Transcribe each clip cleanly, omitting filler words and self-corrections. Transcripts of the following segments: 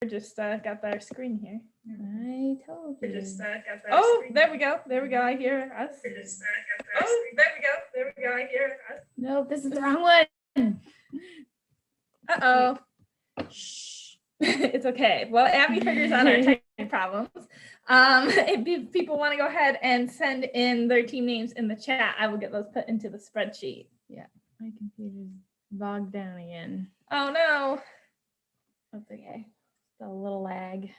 just got our screen here. I told you. Oh, there we go. There we go. I hear us. Oh, there we go. There we go. I hear us. No, this is the wrong one. Uh-oh. Shh. It's okay. Well, Abby figures out our tech problems. If people want to go ahead and send in their team names in the chat, I will get those put into the spreadsheet. Yeah, my computer's bogged down again. Oh, no. That's okay. Just a little lag.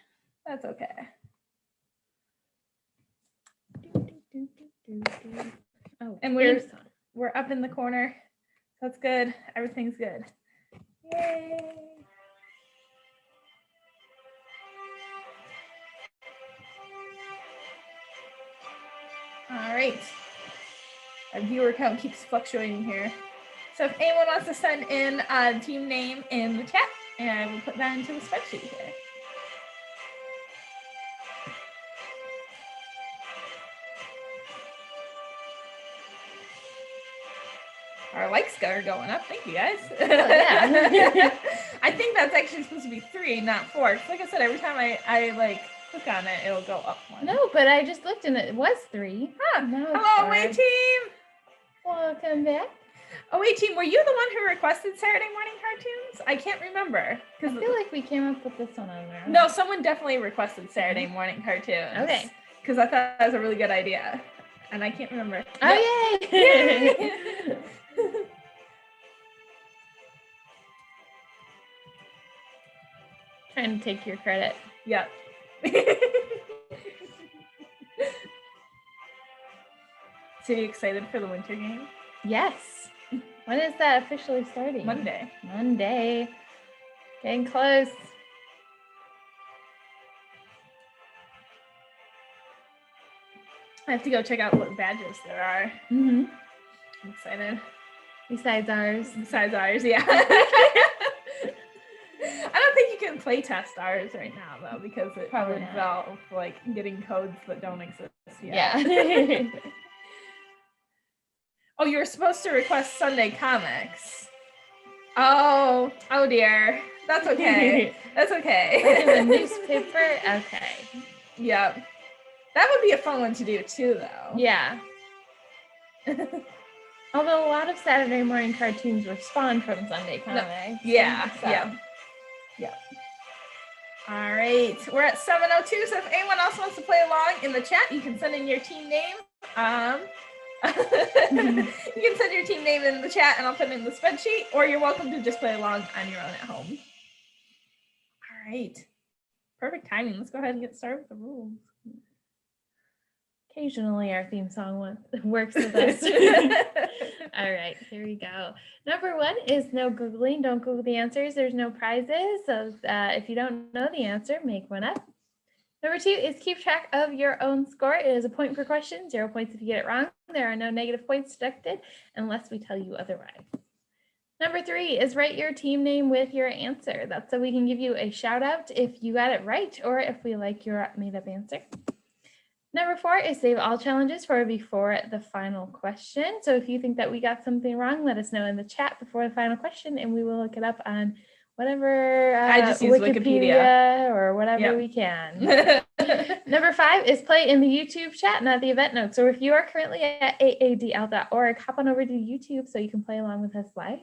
That's okay. Oh, and we're up in the corner. That's good. Everything's good. Yay. All right. Our viewer count keeps fluctuating here. So if anyone wants to send in a team name in the chat, and I will put that into the spreadsheet here. Our likes are going up. Thank you, guys. Oh, yeah. I think that's actually supposed to be 3, not 4. Like I said, every time I like click on it, it'll go up 1. No, but I just looked and it was 3. Huh. No, hello, away team. Welcome back. Away team, were you the one who requested Saturday morning cartoons? I can't remember. I feel like we came up with this one on there. No, someone definitely requested Saturday morning cartoons. Okay. Because I thought that was a really good idea. And I can't remember. Oh, yay! Trying to take your credit. Yep. So you excited for the winter game? Yes. When is that officially starting? Monday. Monday. Getting close. I have to go check out what badges there are. Mm-hmm. I'm excited. Besides ours. Besides ours, yeah. I don't think you can play test ours right now though, because it probably involves like getting codes that don't exist yet. Yeah. Oh, you were supposed to request Sunday comics. Oh dear. That's okay. That's okay. The newspaper? Okay. Yep. That would be a fun one to do too, though. Yeah. Although a lot of Saturday morning cartoons were spawned from Sunday comics. Yeah. So. Yeah. All right. We're at 7:02. So if anyone else wants to play along in the chat, you can send in your team name. You can send your team name in the chat and I'll put it in the spreadsheet, or you're welcome to just play along on your own at home. All right. Perfect timing. Let's go ahead and get started with the rules. Occasionally our theme song works with us. All right, here we go. Number 1 is no Googling. Don't Google the answers. There's no prizes. So if you don't know the answer, make one up. Number 2 is keep track of your own score. It is a point per question, 0 points if you get it wrong. There are no negative points deducted unless we tell you otherwise. Number 3 is write your team name with your answer. That's so we can give you a shout out if you got it right or if we like your made up answer. Number 4 is save all challenges for before the final question. So if you think that we got something wrong, let us know in the chat before the final question and we will look it up on whatever I just use Wikipedia or whatever we can. Number 5 is play in the YouTube chat, not the event notes. So if you are currently at aadl.org, hop on over to YouTube so you can play along with us live.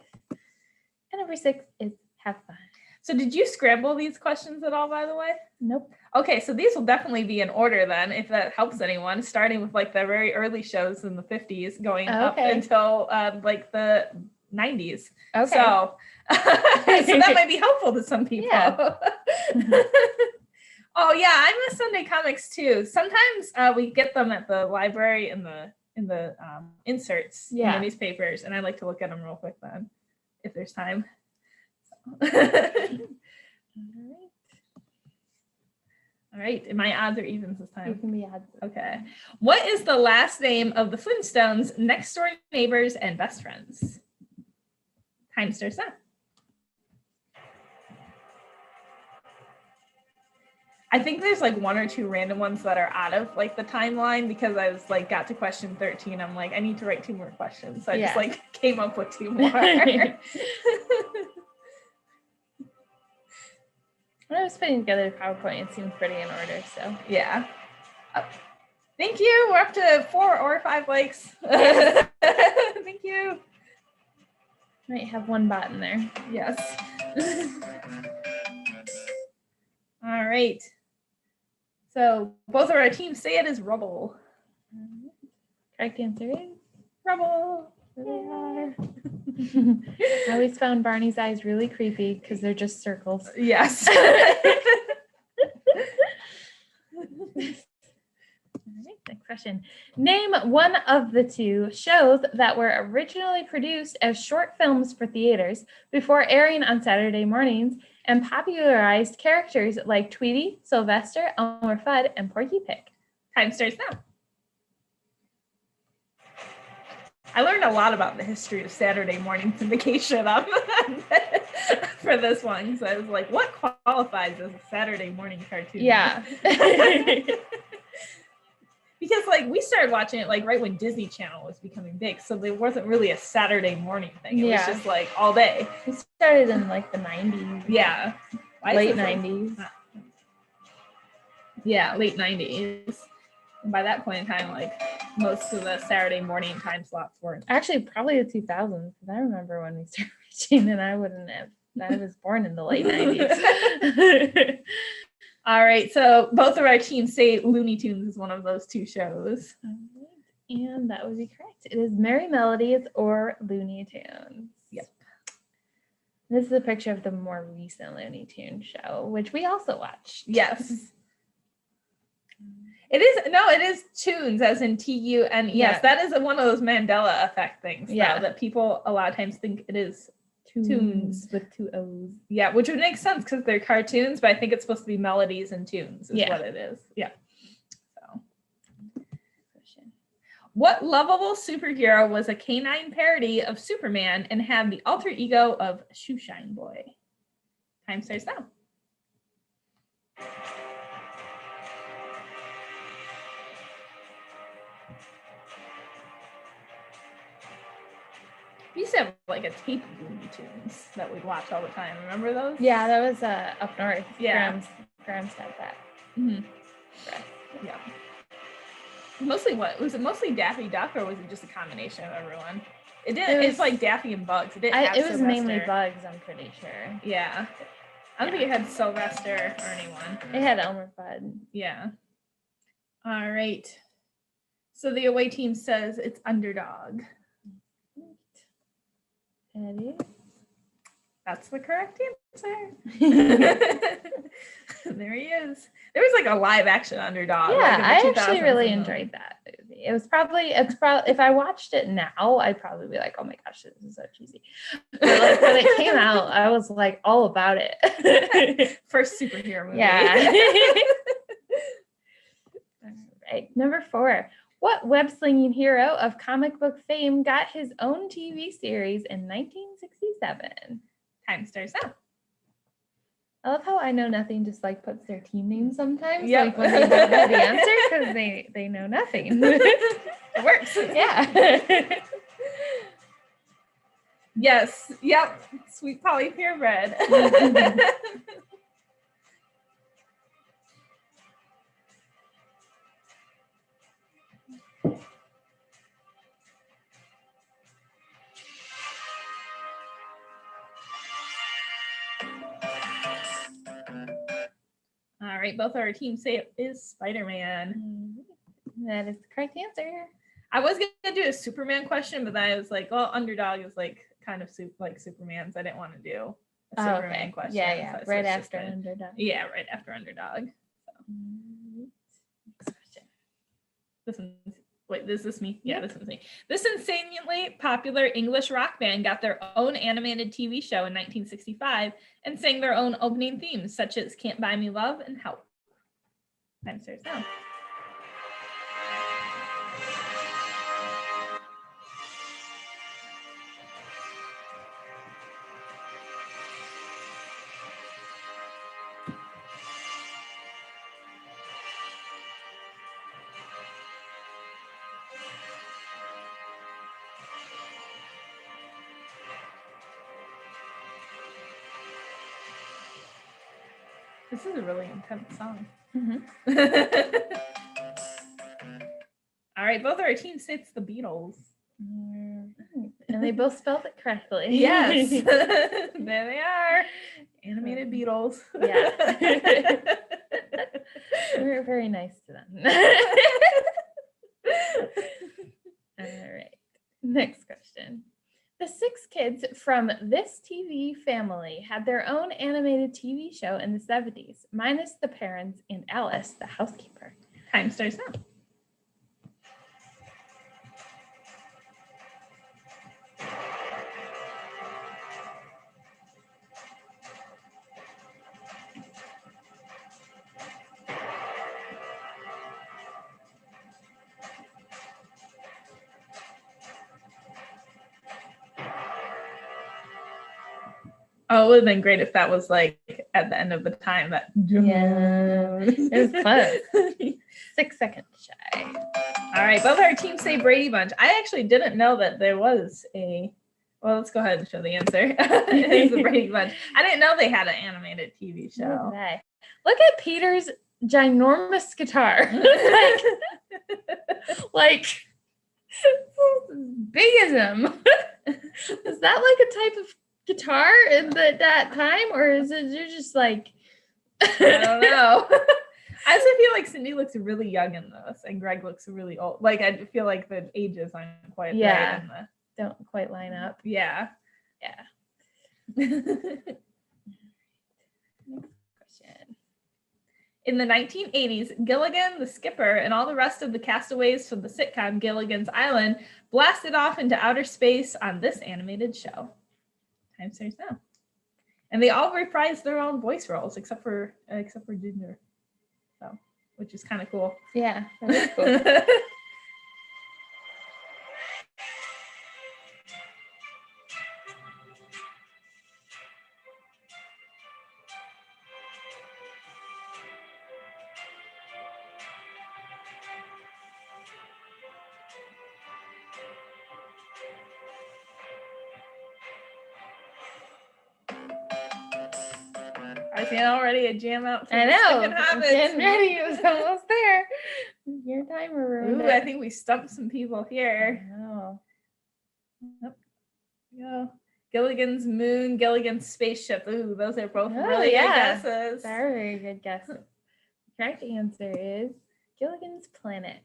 And number 6 is have fun. So did you scramble these questions at all, by the way? Nope. Okay, so these will definitely be in order then, if that helps anyone, starting with like the very early shows in the 50s, going up until like the 90s. Okay. So that might be helpful to some people. Yeah. Oh yeah, I miss Sunday comics too. Sometimes we get them at the library in the inserts in the newspapers, and I like to look at them real quick then, if there's time. All right. My odds or evens this time? You can be odds. Okay. What is the last name of the Flintstones' next door neighbors and best friends? Time starts now. I think there's like 1 or 2 random ones that are out of like the timeline because I was like got to question 13. I'm like, I need to write 2 more questions. So I just like came up with 2 more. When I was putting together the PowerPoint, it seemed pretty in order, so. Yeah. Thank you. We're up to 4 or 5 likes. Thank you. Might have one bot in there. Yes. All right. So both of our teams say it is rubble. Correct answer is Rubble. there they are. I always found Barney's eyes really creepy because they're just circles. Yes. Next question. Name one of the 2 shows that were originally produced as short films for theaters before airing on Saturday mornings and popularized characters like Tweety, Sylvester, Elmer Fudd, and Porky Pig. Time starts now. I learned a lot about the history of Saturday morning syndication for this one. So I was like, what qualifies as a Saturday morning cartoon? Yeah. Because like we started watching it like right when Disney Channel was becoming big. So there wasn't really a Saturday morning thing. It was just like all day. It started in like the 90s. Yeah. Late 90s. Yeah, late 90s. And by that point in time, like most of the Saturday morning time slots weren't. Actually, probably the 2000s. Because I remember when we started watching and I wouldn't have. I was born in the late 90s. All right, so both of our teams say Looney Tunes is one of those 2 shows. And that would be correct. It is Merry Melodies or Looney Tunes. Yep. This is a picture of the more recent Looney Tunes show, which we also watched. Yes. It is tunes as in T-U-N-E-S. Yeah. That is one of those Mandela effect things that people a lot of times think it is tunes with 2 O's. Yeah, which would make sense because they're cartoons, but I think it's supposed to be melodies and tunes is what it is. Yeah. So, what lovable superhero was a canine parody of Superman and had the alter ego of Shoeshine Boy? Time starts now. We used to have like a tape of Looney Tunes that we'd watch all the time. Remember those? Yeah, that was up north. Yeah. Grams had that. Mm-hmm. Yeah. Mostly was it mostly Daffy Duck or was it just a combination of everyone? It's like Daffy and Bugs. It was mainly Bugs, I'm pretty sure. Yeah. I don't think it had Sylvester or anyone. It had Elmer Fudd. Yeah. All right. So the away team says it's Underdog. It is. That's the correct answer. There he is. There was like a live action Underdog. Yeah, I actually really enjoyed that movie. It's probably if I watched it now, I'd probably be like, oh my gosh, this is so cheesy. But like when it came out, I was like all about it. First superhero movie. Yeah. All right. Number 4. What web-slinging hero of comic book fame got his own TV series in 1967? Time starts now. I love how I Know Nothing just like puts their team name sometimes. Yep. Like when they don't know the answer because they know nothing. It works. Yeah. Yes. Yep. Sweet Polly purebred. All right, both our teams say it is Spider-Man. That is the correct answer. I was gonna do a Superman question, but then I was like, well, Underdog is like kind of like Superman's. I didn't want to do a Superman question. Yeah. So Right after Underdog. Yeah, right after Underdog. So. Next question. This one's, wait, is this me? Yeah, this one's me. This insanely popular English rock band got their own animated TV show in 1965 and sang their own opening themes, such as Can't Buy Me Love and Help. Time starts now. This is a really intense song. All right, both our teams say it's the Beatles. And they both spelled it correctly. Yes. There they are. Animated Beatles. Yeah. We're very nice to them. All right. Next question. The 6 kids from this TV family had their own animated TV show in the 70s, minus the parents and Alice, the housekeeper. Time starts now. Oh, it would have been great if that was like at the end of the time. That Yeah, it was close. 6 seconds shy. All right, both our teams say Brady Bunch. I actually didn't know that there was a. Well, let's go ahead and show the answer. It's the Brady Bunch. I didn't know they had an animated TV show. Okay. Look at Peter's ginormous guitar. like big as him. Is that like a type of guitar in that time, or is it just like I don't know. I also feel like Cindy looks really young in this and Greg looks really old. Like I feel like the ages aren't quite right in the don't quite line up. Yeah. Next question. In the 1980s, Gilligan, the skipper, and all the rest of the castaways from the sitcom Gilligan's Island blasted off into outer space on this animated show. Time starts now. And they all reprised their own voice roles except for Ginger. So, which is kind of cool. Yeah, that is cool. I see already a jam out. I know. Getting ready. It was almost there. Your timer ruined it. I think we stumped some people here. Oh. Yeah. Gilligan's Moon, Gilligan's Spaceship. Ooh, those are both really good guesses. Very good guesses. The correct answer is Gilligan's Planet.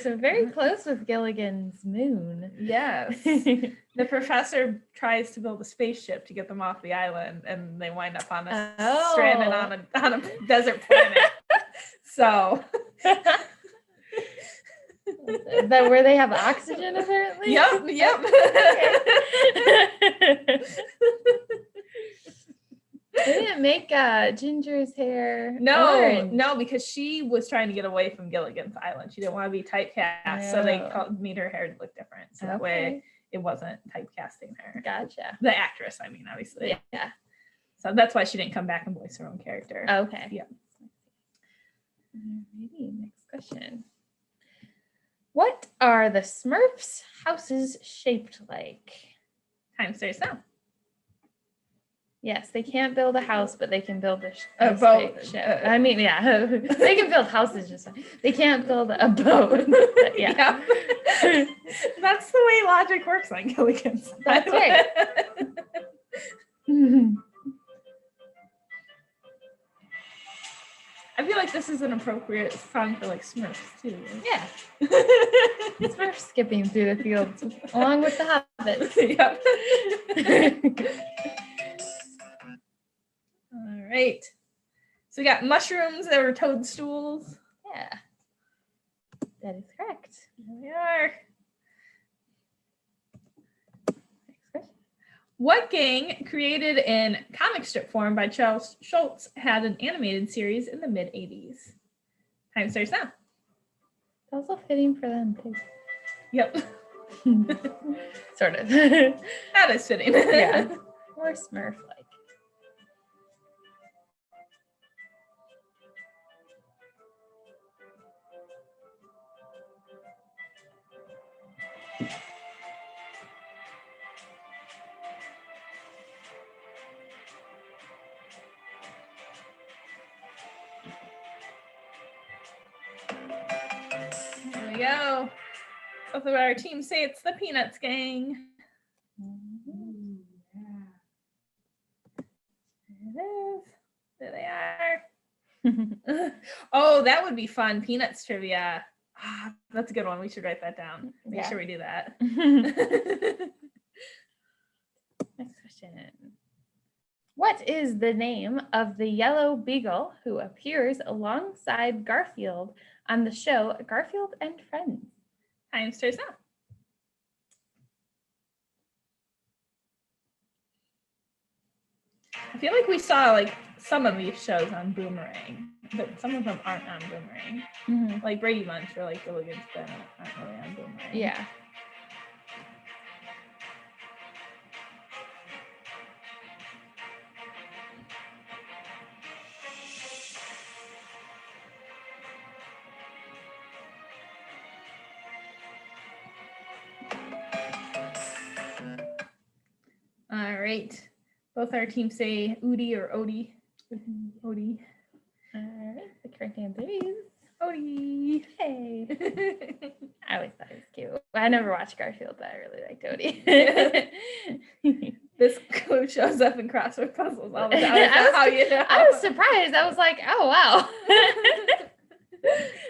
So very close with Gilligan's Moon. Yes. The professor tries to build a spaceship to get them off the island, and they wind up on stranded on a desert planet. So that where they have oxygen apparently? Yep. They didn't make Ginger's hair orange. No, because she was trying to get away from Gilligan's Island. She didn't want to be typecast, so they made her hair look different. So that way it wasn't typecasting her. Gotcha. The actress, I mean, obviously. Yeah. So that's why she didn't come back and voice her own character. Okay. Yeah. Alrighty, next question. What are the Smurfs' houses shaped like? Time starts now. Yes, they can't build a house, but they can build a boat. Ship. I mean, yeah, they can build houses just fine. They can't build a boat. Yeah. That's the way logic works on Gilligan's. That's right. I feel like this is an appropriate song for like Smurfs too. Yeah. Smurfs skipping through the fields along with the hobbits. Yep. All right. So we got mushrooms that were toadstools. Yeah. That is correct. Here we are. Next question. What gang created in comic strip form by Charles Schulz had an animated series in the mid-80s? Time starts now. It's also fitting for them too. Yep. Sort of. That is fitting. Yeah. Or Smurf-like. we go. Both of our teams say it's the Peanuts gang. Mhm. There it is. There they are. Oh, that would be fun. Peanuts trivia. That's a good one. We should write that down. Make sure we do that. Next question. What is the name of the yellow beagle who appears alongside Garfield on the show Garfield and Friends? Time starts now. I feel like we saw like some of these shows on Boomerang, but some of them aren't on Boomerang. Mm-hmm. Like Brady Bunch or like Gilligan's Been aren't really on Boomerang. Yeah. All right. Both our teams say Udi or Odie. Odie. All right. The correct answer is Odie. hey. I always thought it was cute. I never watched Garfield, but I really liked Odie. This clue shows up in crossword puzzles all the time. How you know? I was surprised. I was like, oh, wow. I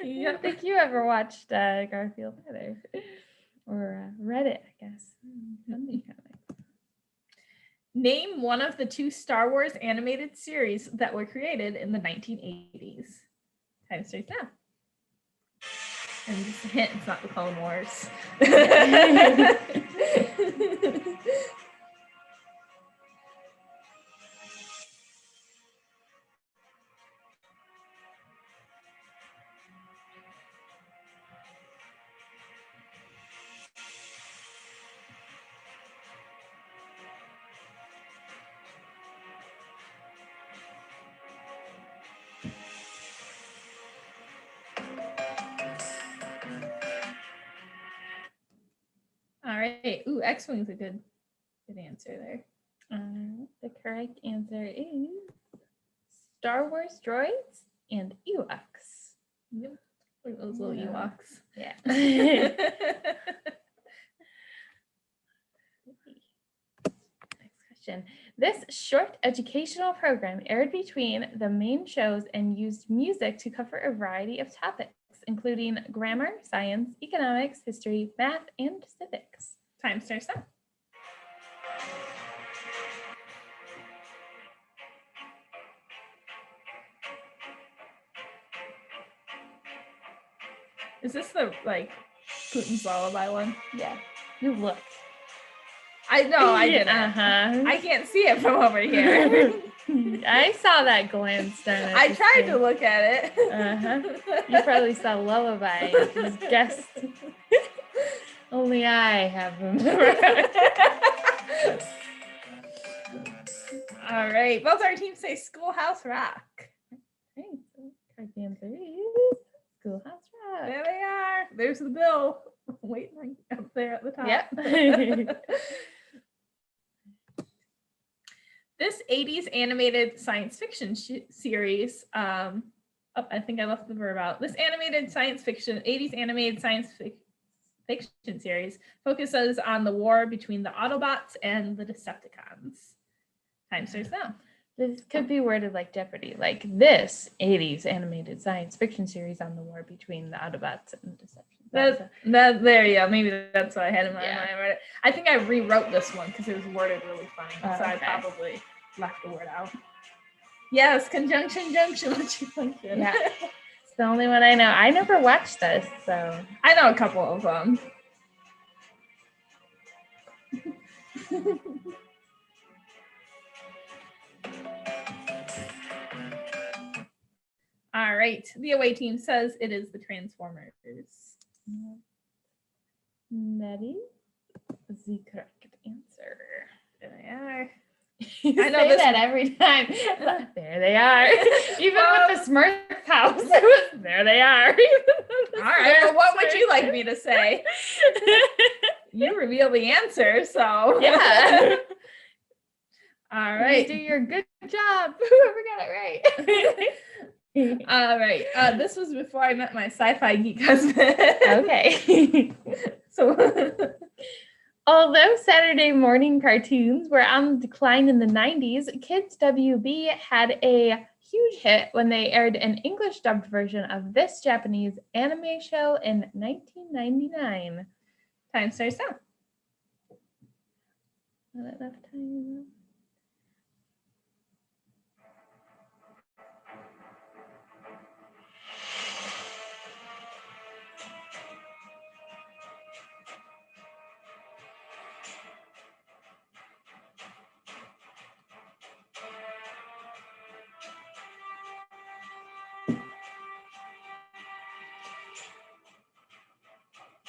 Yep. don't think you ever watched Garfield either. Or read it, I guess. Something kind of. Name one of the 2 Star Wars animated series that were created in the 1980s. Time starts now. And just a hint, it's not the Clone Wars. All right. Ooh, X-Wing's a good answer there. The correct answer is Star Wars droids and Ewoks. Yep. Look at those little Ewoks. Yeah. Next question. This short educational program aired between the main shows and used music to cover a variety of topics, including grammar, science, economics, history, math, and civics. Time starts now. Is this the like Putin's Lullaby one? Yeah. You looked. I know I didn't. Uh-huh. I can't see it from over here. I saw that glance down at I the tried screen. to look at it. Uh-huh. You probably saw Lullaby and just guessed. Only I have them. All right. Both our teams say Schoolhouse Rock. Okay, so correct answer is Schoolhouse Rock. There they are. There's the bill. Waiting up there at the top. Yep. This 80s animated science fiction series, I think I left the verb out. This 80s animated science fiction series focuses on the war between the Autobots and the Decepticons. Time starts now. This could be worded like Jeopardy, like this 80s animated science fiction series on the war between the Autobots and the Decepticons. There you go. Maybe that's what I had in my Yeah. mind. I think I rewrote this one because it was worded really funny. So I Okay. probably left the word out. Yes, conjunction, junction, function. Yeah. It's the only one I know. I never watched this, so. I know a couple of them. All right. The away team says it is the Transformers. That is the correct answer. There they are. You I know say this that one. every time. There they are. Even with the Smurf house, there they are. All right. Well, what would you like me to say? You reveal the answer, so. Yeah. All You right. do your good job. Whoever got it right. All right. This was before I met my sci-fi geek husband. Okay. So Although Saturday morning cartoons were on the decline in the 90s, Kids WB had a huge hit when they aired an English dubbed version of this Japanese anime show in 1999. time starts now. Not enough time.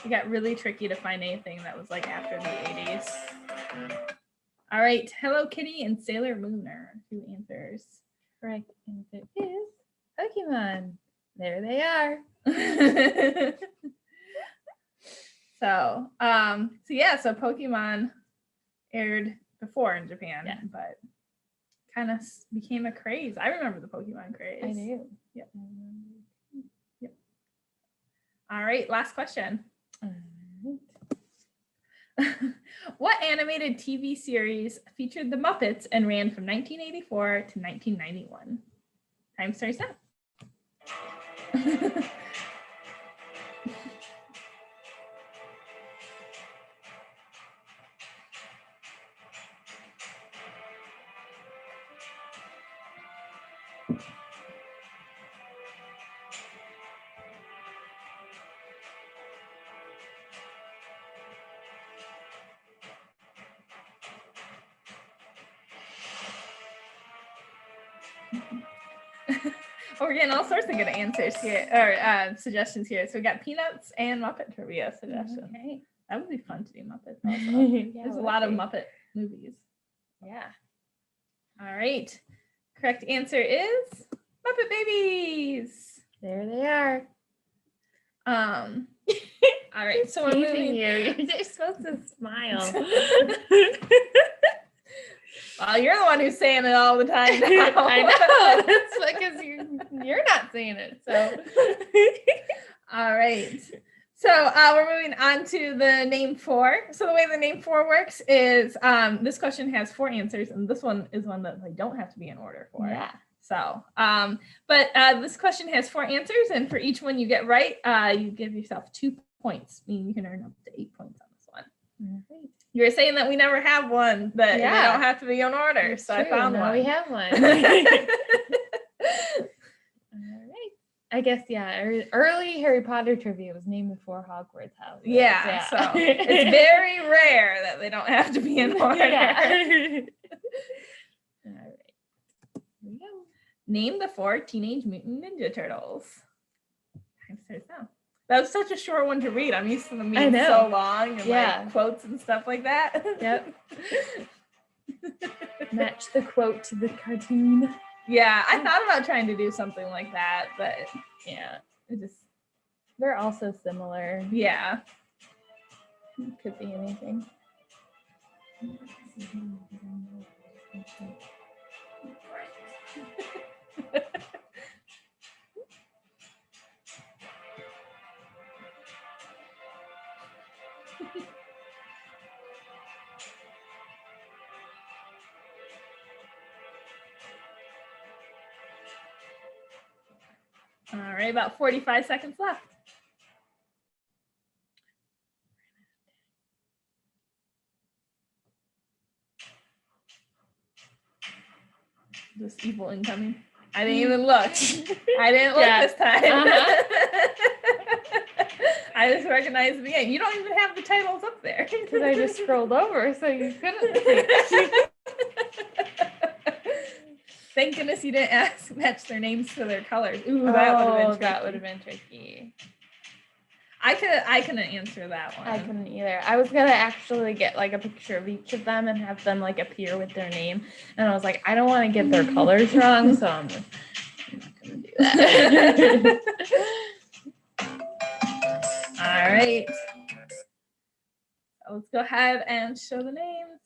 It got really tricky to find anything that was like after the 80s. All right. Hello Kitty and Sailor Moon are two answers. Correct answer is Pokemon. There they are. So Pokemon aired before in Japan, but kind of became a craze. I remember the Pokemon craze. I do. Yep. Yep. All right, last question. What animated TV series featured the Muppets and ran from 1984 to 1991? Time starts now. We're getting all sorts of good answers here, or suggestions here. So we got Peanuts and Muppet trivia suggestions. Okay. That would be fun to do Muppets also. Yeah, There's a lot of Muppet movies. Yeah. All right. Correct answer is Muppet Babies. There they are. All right. So we're moving. You're supposed to smile. Well, you're the one who's saying it all the time now. I know. That's because you're not saying it. So. All right. So we're moving on to the name 4. So the way the name 4 works is this question has 4 answers, and this one is one that I don't have to be in order for. Yeah. So, but this question has 4 answers, and for each one you get right, you give yourself 2 points, meaning you can earn up to 8 points on this one. Right. You were saying that we never have one that they don't have to be in order, That's so true. I found now one. we have one. All right. I guess, early Harry Potter trivia was named before Hogwarts House. Yeah, so it's very rare that they don't have to be in order. Yeah. All right. Here we go. Name the 4 Teenage Mutant Ninja Turtles. Time starts now. That was such a short one to read. I'm used to them being so long and like quotes and stuff like that. Yep. Match the quote to the cartoon. Yeah, I thought about trying to do something like that, but yeah, it just they're all so similar. Yeah. It could be anything. All right, about 45 seconds left. This evil incoming. I didn't even look. I didn't look this time. I just recognized the end. You don't even have the titles up there. Because I just scrolled over, so you couldn't see. Thank goodness you didn't match their names to their colors. Ooh, that would have been tricky. I couldn't answer that one. I couldn't either. I was gonna actually get like a picture of each of them and have them like appear with their name, and I was like, I don't want to get their colors wrong, so I'm not gonna do that. All right. Let's go ahead and show the names.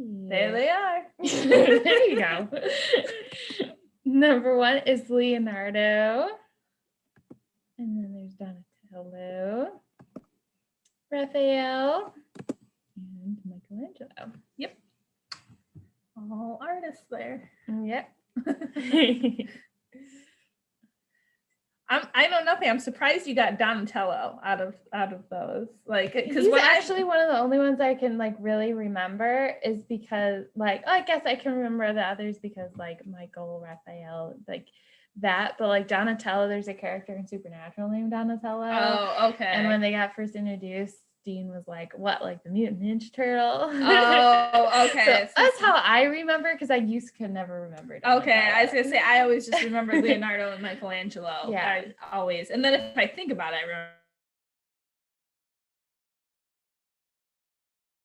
There they are. There you go. Number 1 is Leonardo. And then there's Donatello, Raphael, and Michelangelo. Yep. All artists there. Yep. I know nothing. I'm surprised you got Donatello out of those. Like, because he's actually one of the only ones I can like really remember is because like I guess I can remember the others because like Michael, Raphael, like that. But like Donatello, there's a character in Supernatural named Donatello. Oh, okay. And when they got first introduced, Dean was like, what, like the Mutant Ninja Turtle? Oh, okay. So that's how I remember, because I could never remember Donatello. Okay, I was gonna say I always just remember Leonardo and Michelangelo. Yeah. I always. And then if I think about it, I remember.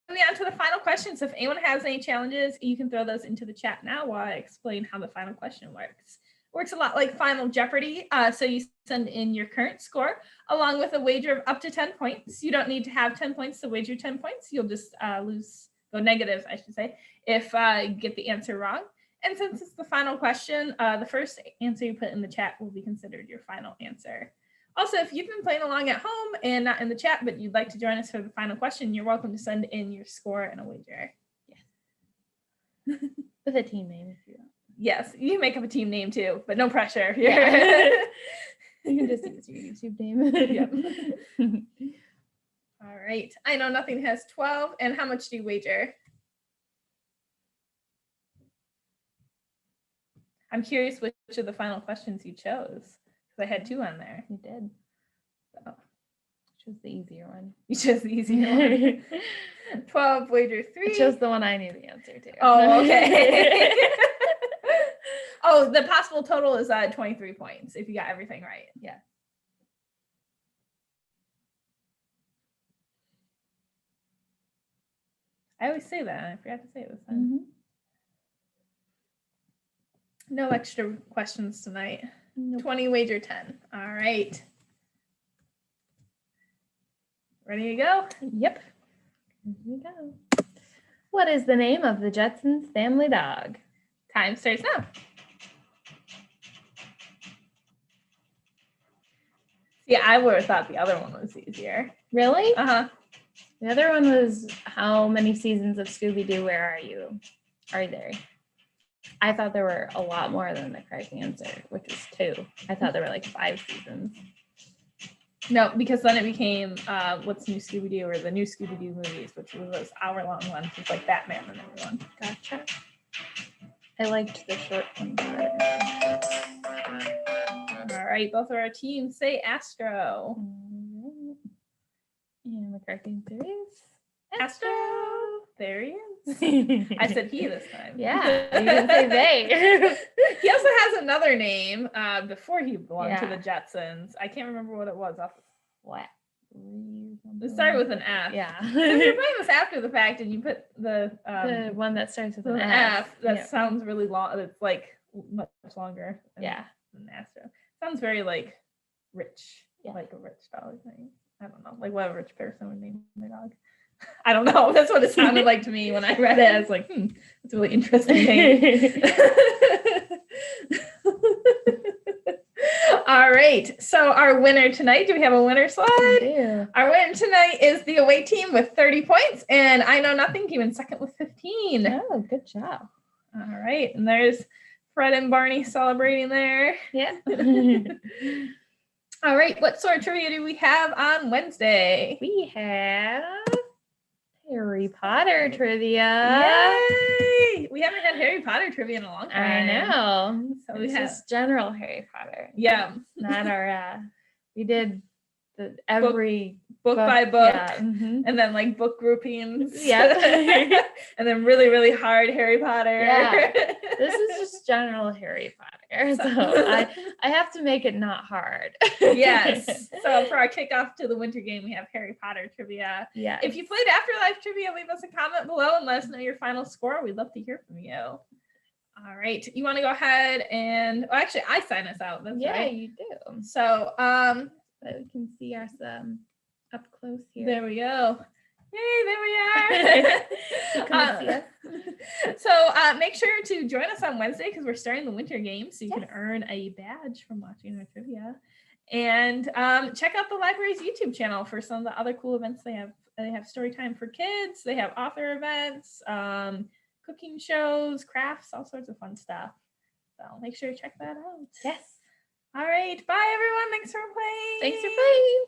Moving on to the final questions. If anyone has any challenges, you can throw those into the chat now while I explain how the final question works. Works a lot like Final Jeopardy. So you send in your current score along with a wager of up to 10 points. You don't need to have 10 points to wager 10 points. You'll just go negative, I should say, if you get the answer wrong. And since it's the final question, the first answer you put in the chat will be considered your final answer. Also, if you've been playing along at home and not in the chat, but you'd like to join us for the final question, you're welcome to send in your score and a wager. Yes. With a team name if you want. Yes, you can make up a team name too, but no pressure. Yeah. You can just use your YouTube name. Yep. All right. I know nothing has 12. And how much do you wager? I'm curious which of the final questions you chose, because I had 2 on there. You did. So. Chose the easier one. You chose the easier one. 12, wager 3. I chose the one I knew the answer to. Oh, okay. Oh, the possible total is 23 points if you got everything right. Yeah. I always say that. I forgot to say it this time. No extra questions tonight. Nope. 20, wager 10. All right. Ready to go? Yep. Here we go. What is the name of the Jetsons family dog? Time starts now. Yeah, I would have thought the other one was easier. Really? Uh-huh. The other one was how many seasons of Scooby-Doo, Where Are You? Are there? I thought there were a lot more than the correct answer, which was 2. I thought there were like 5 seasons. No, because then it became What's New Scooby-Doo, or the new Scooby-Doo movies, which was those hour-long ones with like Batman and everyone. Gotcha. I liked the short one better. All right, both of our teams say Astro. And the correct answer is Astro. There he is. I said he this time. Yeah, you didn't say they. He also has another name before he belonged to the Yeah. Jetsons. I can't remember what it was. What? It started with an F. Yeah. So if you're playing this after the fact and you put the one that starts with an F, that yeah. sounds really long. It's like much longer. Yeah. Than Astro. Sounds very like rich, Yeah. like a rich dog thing. I don't know, like what a rich person would name their dog. I don't know. That's what it sounded like to me when I read it. I was like, that's a really interesting name. All right. So our winner tonight, do we have a winner slide? Yeah. Our winner tonight is the away team with 30 points, and I Know Nothing came in second with 15. Oh, good job. All right. And there's Fred and Barney celebrating there. Yeah. All right. What sort of trivia do we have on Wednesday? We have Harry Potter trivia. Yay! We haven't had Harry Potter trivia in a long time. I know. So It's just general Harry Potter. Yeah. Not our we did the every book by book. Yeah. Mm-hmm. And then like book groupings. Yeah. And then really, really hard Harry Potter. Yeah. This is just general Harry Potter. So I have to make it not hard. Yes. So for our kickoff to the winter game, we have Harry Potter trivia. Yeah. If you played Afterlife trivia, leave us a comment below and let us know your final score. We'd love to hear from you. All right. You want to go ahead and actually I sign us out. That's right. You do. So but we can see us up close here. there we go. Yay, there we are. You can see us. So make sure to join us on Wednesday because we're starting the winter games, so you can earn a badge from watching our trivia. And check out the library's YouTube channel for some of the other cool events they have. They have story time for kids. They have author events, cooking shows, crafts, all sorts of fun stuff. So make sure to check that out. Yes. All right. Bye, everyone. Thanks for playing. Thanks for playing.